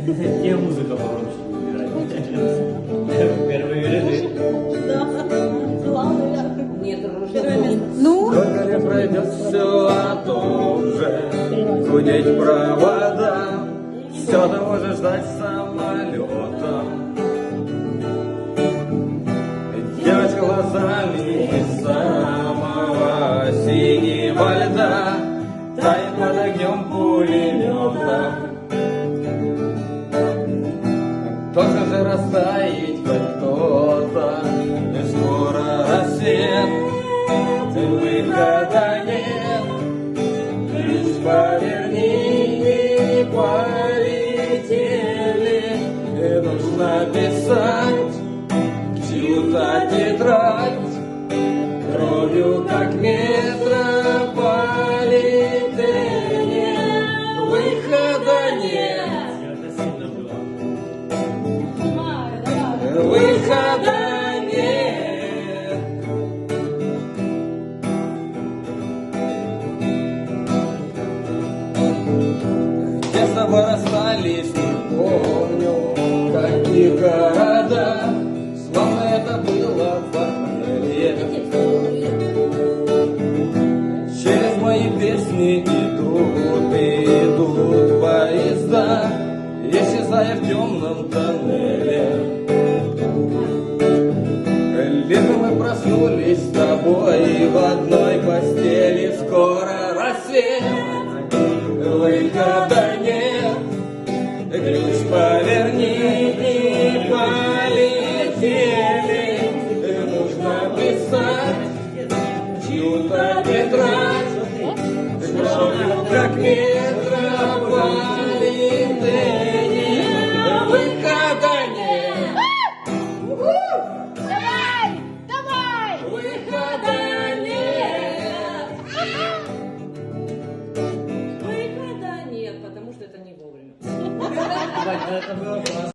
Тебе музыка погромче играть. Первые ряды. Да, главное. Нет, Первое место. Ну, Сколько лет пройдет все, а то уже гудеть провода, все того же ждать самолета. Девочка глазами из самого синего льда тает под огнем пулемета. Должен же растаять хоть кто-то, и скоро рассвет, выхода нет. Лишь поверни и полетели, и нужно писать чью-то тетрадь, кровью как метрополитене. Выхода нет. Выхода нет. Где с тобой расстались, не помню, какие города. Словно это было в апреле. Через мои песни идут поезда, исчезая в темном тоннеле. Летом мы проснулись с тобой в одной постели. Скоро рассвет, выхода нет. Ключ поверни и полетели. Нужно писать чью-то тетрадь, кровью как метрополитене. Выхода нет. Выхода нет. Выхода нет, потому что это не вовремя. Это было классно.